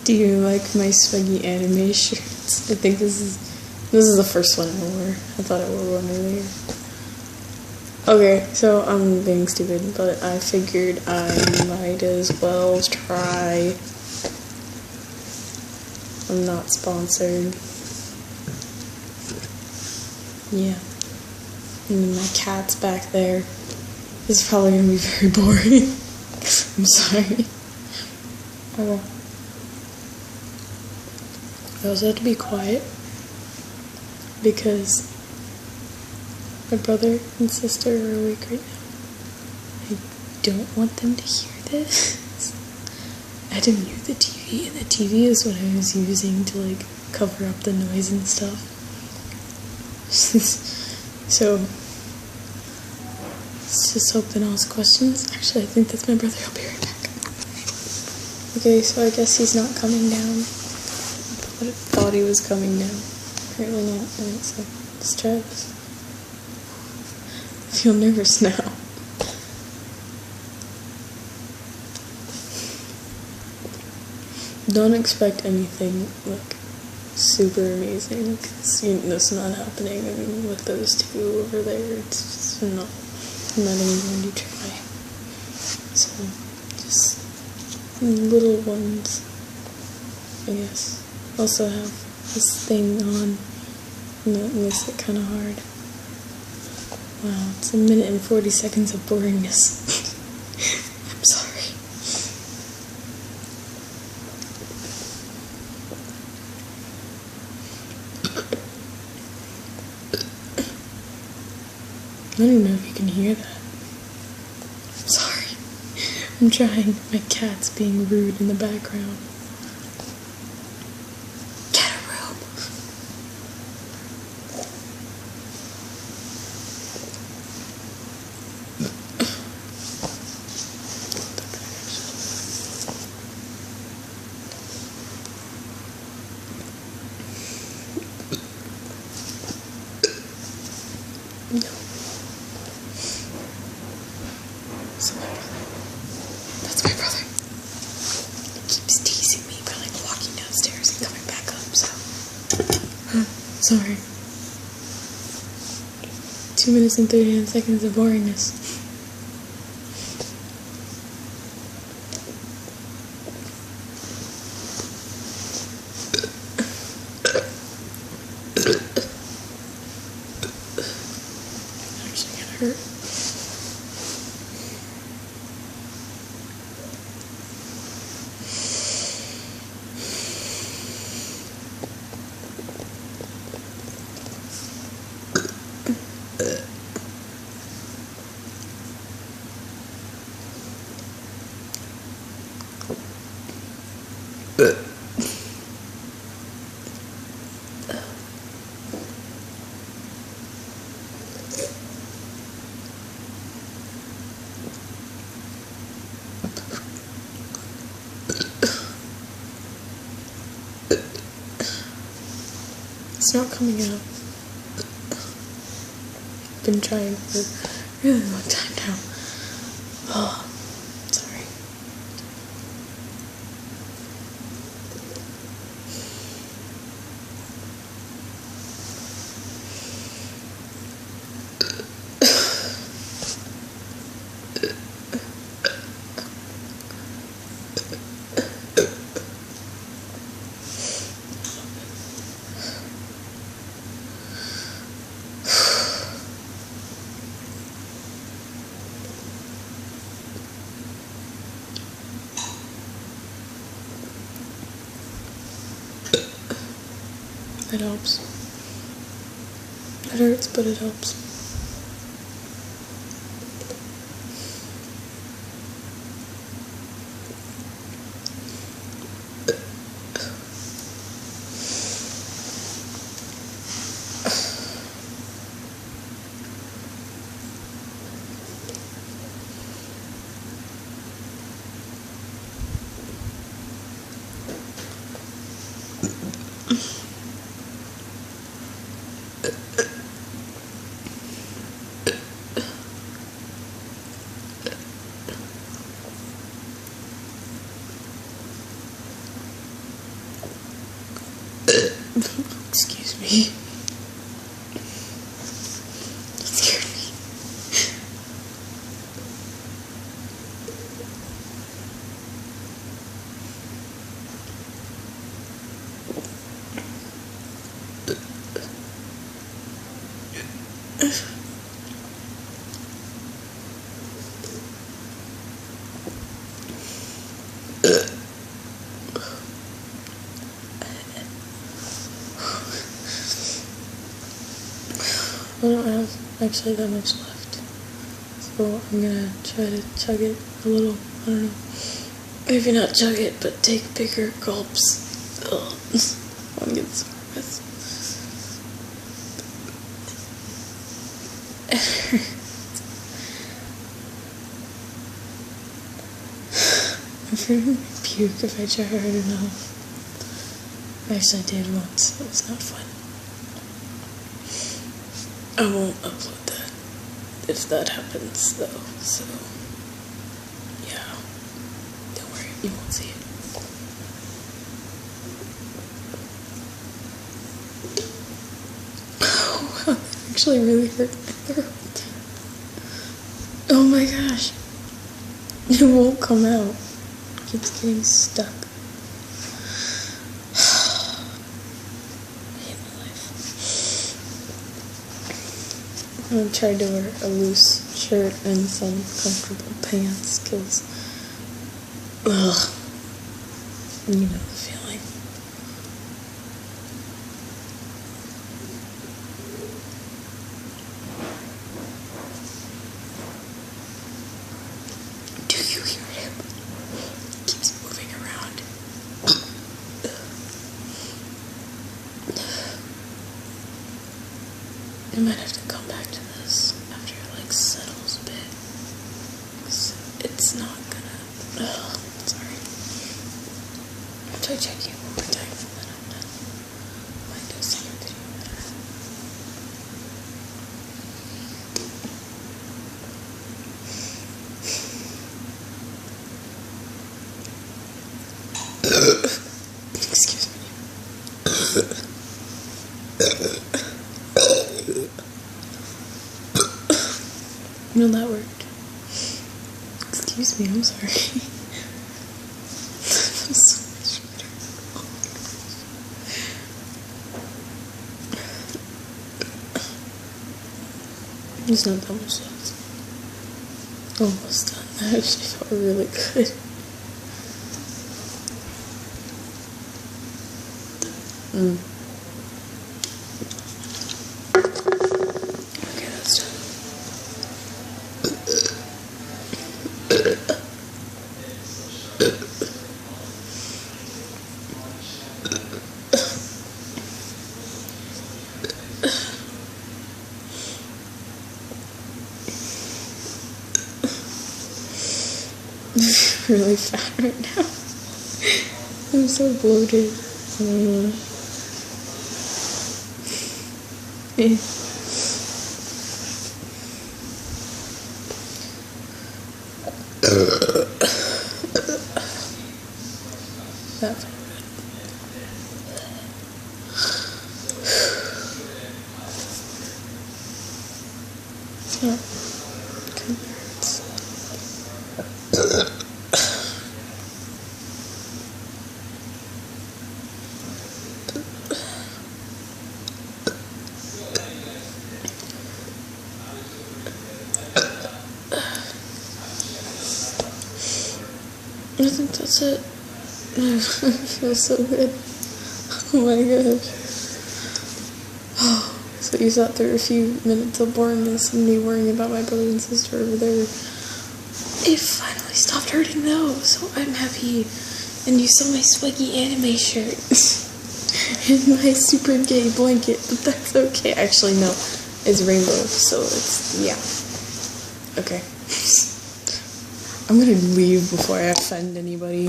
Do you like my swaggy anime shirts? I think this is the first one I wore. I thought I wore one earlier. Okay, so I'm being stupid, but I figured I might as well try. I'm not sponsored. Yeah. And then my cat's back there. This is probably gonna be very boring. I'm sorry. Okay. I also have to be quiet because my brother and sister are awake right now. I don't want them to hear this. I had to mute the TV, and the TV is what I was using to like cover up the noise and stuff. So let's just hope they don't ask questions. Actually, I think that's my brother. I'll be right back. Okay, so I guess he's not coming down. I thought he was coming down. Apparently not. Alright, so let's try this. I feel nervous now. Don't expect anything like super amazing because that's not happening. I mean, with those two over there, it's just not. I'm not even going to try. So just little ones, I guess. Also have this thing on, and that makes it kind of hard. Wow, it's 1 minute and 40 seconds of boringness. I'm sorry. I don't even know if you can hear that. I'm sorry. I'm trying. My cat's being rude in the background. Get a room. No. So my brother. That's my brother. He keeps teasing me by like walking downstairs and coming back up, so. Sorry. 2 minutes and 39 seconds of boringness. Actually gonna hurt. It's not coming out. I've been trying for a really long time now. Oh, sorry. It helps. It hurts, but it helps. Excuse me. That scared me. I don't have actually that much left, so I'm gonna try to chug it a little. I don't know. Maybe not chug it, but take bigger gulps. Ugh. I'm getting so nervous. I'm afraid I'm gonna puke if I try hard enough. I actually did once. It was not fun. I won't upload that if that happens though, so yeah, don't worry, you won't see it. Oh, that actually really hurt my throat. Oh my gosh, it won't come out, it keeps getting stuck. I'm gonna try to wear a loose shirt and some comfortable pants, because, ugh, you know the feeling. Do you hear him? He keeps moving around. I might have to come back to this after it like settles a bit. It's not gonna. Ugh, sorry. I'll try checking it one more time and then I'm done. I might do a second video of that. Excuse me. No, that worked. Excuse me, I'm sorry. That feels so much better. There's not that much left. Almost done. That actually felt really good. Okay, that's done. I'm really fat right now. I'm so bloated. That felt good. Oh, kind of hurts. I think that's it. It feels so good. Oh my gosh. So you sat through a few minutes of boringness and me worrying about my brother and sister over there. It finally stopped hurting though, so I'm happy. And you saw my swaggy anime shirt. And my super gay blanket, but that's okay. Actually, no. It's rainbow, so it's, yeah. Okay. I'm gonna leave before I offend anybody.